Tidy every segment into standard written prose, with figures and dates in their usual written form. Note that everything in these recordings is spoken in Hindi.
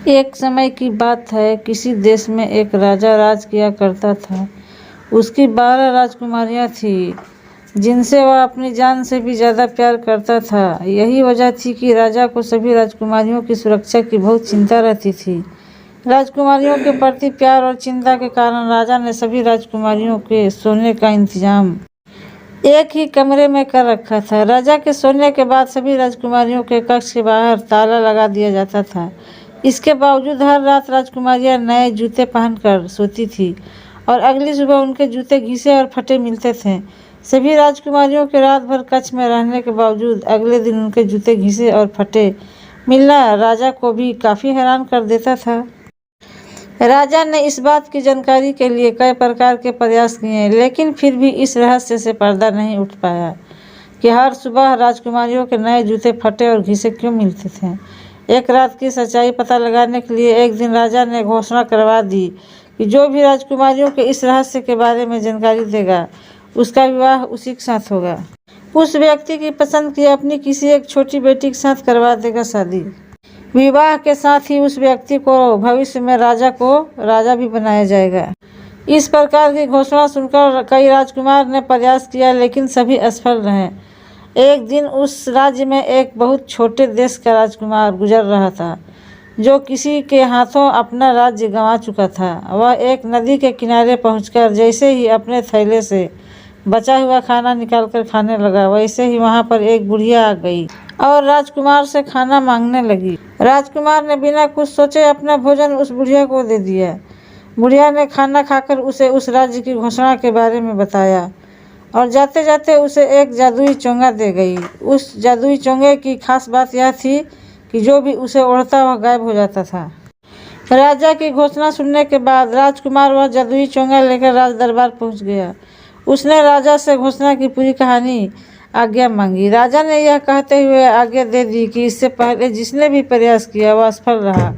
एक समय की बात है, किसी देश में एक राजा राज किया करता था। उसकी 12 राजकुमारियां थीं, जिनसे वह अपनी जान से भी ज़्यादा प्यार करता था। यही वजह थी कि राजा को सभी राजकुमारियों की सुरक्षा की बहुत चिंता रहती थी। राजकुमारियों के प्रति प्यार और चिंता के कारण राजा ने सभी राजकुमारियों के सोने का इंतजाम एक ही कमरे में कर रखा था। राजा के सोने के बाद सभी राजकुमारियों के कक्ष के बाहर ताला लगा दिया जाता था। इसके बावजूद हर रात राजकुमारियां नए जूते पहनकर सोती थी और अगली सुबह उनके जूते घिसे और फटे मिलते थे। सभी राजकुमारियों के रात भर कक्ष में रहने के बावजूद अगले दिन उनके जूते घिसे और फटे मिलना राजा को भी काफ़ी हैरान कर देता था। राजा ने इस बात की जानकारी के लिए कई प्रकार के प्रयास किए, लेकिन फिर भी इस रहस्य से पर्दा नहीं उठ पाया कि हर सुबह राजकुमारियों के नए जूते फटे और घिसे क्यों मिलते थे। एक रात की सच्चाई पता लगाने के लिए एक दिन राजा ने घोषणा करवा दी कि जो भी राजकुमारियों के इस रहस्य के बारे में जानकारी देगा, उसका विवाह उसी के साथ होगा। उस व्यक्ति की पसंद की अपनी किसी एक छोटी बेटी के साथ करवा देगा शादी। विवाह के साथ ही उस व्यक्ति को भविष्य में राजा भी बनाया जाएगा। इस प्रकार की घोषणा सुनकर कई राजकुमार ने प्रयास किया, लेकिन सभी असफल रहे। एक दिन उस राज्य में एक बहुत छोटे देश का राजकुमार गुजर रहा था, जो किसी के हाथों अपना राज्य गंवा चुका था। वह एक नदी के किनारे पहुंचकर जैसे ही अपने थैले से बचा हुआ खाना निकालकर खाने लगा, वैसे ही वहां पर एक बुढ़िया आ गई और राजकुमार से खाना मांगने लगी। राजकुमार ने बिना कुछ सोचे अपना भोजन उस बुढ़िया को दे दिया। बुढ़िया ने खाना खाकर उसे उस राज्य की घोषणा के बारे में बताया और जाते जाते उसे एक जादुई चोंगा दे गई। उस जादुई चोंगे की खास बात यह थी कि जो भी उसे ओढ़ता वह गायब हो जाता था। राजा की घोषणा सुनने के बाद राजकुमार वह जादुई चोंगा लेकर राज दरबार पहुंच गया। उसने राजा से घोषणा की पूरी कहानी आज्ञा मांगी। राजा ने यह कहते हुए आज्ञा दे दी कि इससे पहले जिसने भी प्रयास किया वह असफल रहा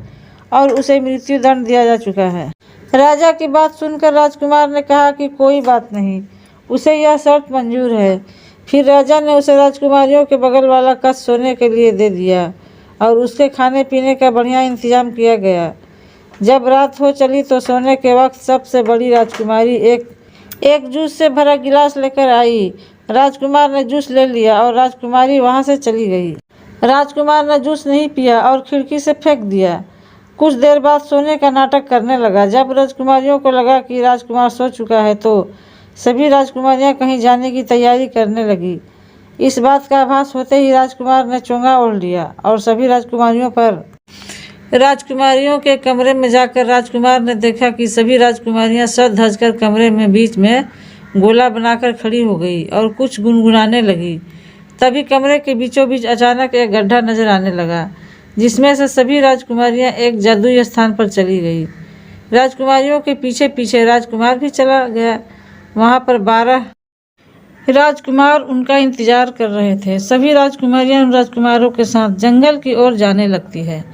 और उसे मृत्यु दंड दिया जा चुका है। राजा की बात सुनकर राजकुमार ने कहा कि कोई बात नहीं, उसे यह शर्त मंजूर है। फिर राजा ने उसे राजकुमारियों के बगल वाला कक्ष सोने के लिए दे दिया और उसके खाने पीने का बढ़िया इंतजाम किया गया। जब रात हो चली तो सोने के वक्त सबसे बड़ी राजकुमारी एक जूस से भरा गिलास लेकर आई। राजकुमार ने जूस ले लिया और राजकुमारी वहां से चली गई। राजकुमार ने जूस नहीं पिया और खिड़की से फेंक दिया। कुछ देर बाद सोने का नाटक करने लगा। जब राजकुमारियों को लगा कि राजकुमार सो चुका है तो सभी राजकुमारियां कहीं जाने की तैयारी करने लगी। इस बात का आभास होते ही राजकुमार ने चोंगा ओढ़ लिया और सभी राजकुमारियों के कमरे में जाकर राजकुमार ने देखा कि सभी राजकुमारियां सज धज कर कमरे में बीच में गोला बनाकर खड़ी हो गई और कुछ गुनगुनाने लगी। तभी कमरे के बीचों बीच अचानक एक गड्ढा नजर आने लगा, जिसमें से सभी राजकुमारियां एक जादुई स्थान पर चली गई। राजकुमारियों के पीछे पीछे राजकुमार भी चला गया। वहां पर 12 राजकुमार उनका इंतजार कर रहे थे। सभी राजकुमारियां उन राजकुमारों के साथ जंगल की ओर जाने लगती है।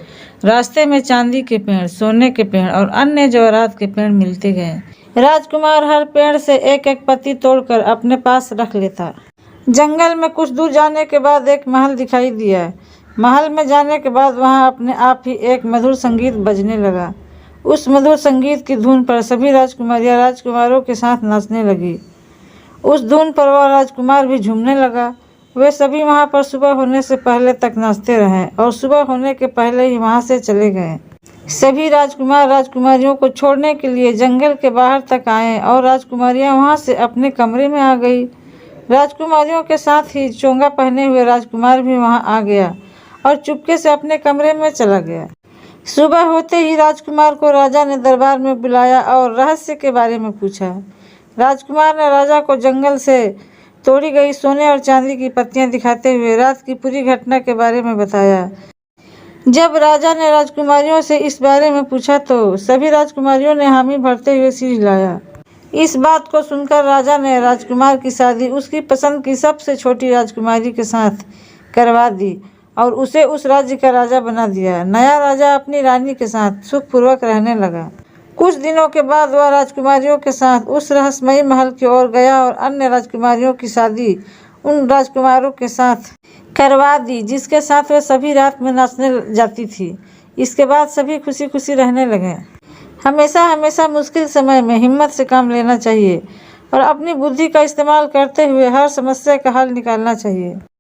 रास्ते में चांदी के पेड़, सोने के पेड़ और अन्य जवाहरात के पेड़ मिलते गए। राजकुमार हर पेड़ से एक एक पत्ती तोड़कर अपने पास रख लेता। जंगल में कुछ दूर जाने के बाद एक महल दिखाई दिया। महल में जाने के बाद वहां अपने आप ही एक मधुर संगीत बजने लगा। उस मधुर संगीत की धुन पर सभी राजकुमारियां राजकुमारों के साथ नाचने लगी। उस धुन पर वह राजकुमार भी झूमने लगा। वे सभी वहां पर सुबह होने से पहले तक नाचते रहे और सुबह होने के पहले ही वहां से चले गए। सभी राजकुमार राजकुमारियों को छोड़ने के लिए जंगल के बाहर तक आए और राजकुमारियां वहां से अपने कमरे में आ गई। राजकुमारियों के साथ ही चोंगा पहने हुए राजकुमार भी वहां आ गया और चुपके से अपने कमरे में चला गया। सुबह होते ही राजकुमार को राजा ने दरबार में बुलाया और रहस्य के बारे में पूछा। राजकुमार ने राजा को जंगल से तोड़ी गई सोने और चांदी की पत्तियां दिखाते हुए रात की पूरी घटना के बारे में बताया। जब राजा ने राजकुमारियों से इस बारे में पूछा तो सभी राजकुमारियों ने हामी भरते हुए सिर हिलाया। इस बात को सुनकर राजा ने राजकुमार की शादी उसकी पसंद की सबसे छोटी राजकुमारी के साथ करवा दी और उसे उस राज्य का राजा बना दिया। नया राजा अपनी रानी के साथ सुखपूर्वक रहने लगा। कुछ दिनों के बाद वह राजकुमारियों के साथ उस रहस्यमयी महल की ओर गया और अन्य राजकुमारियों की शादी उन राजकुमारों के साथ करवा दी जिसके साथ वे सभी रात में नाचने जाती थी। इसके बाद सभी खुशी खुशी रहने लगे। हमेशा हमेशा मुश्किल समय में हिम्मत से काम लेना चाहिए और अपनी बुद्धि का इस्तेमाल करते हुए हर समस्या का हल निकालना चाहिए।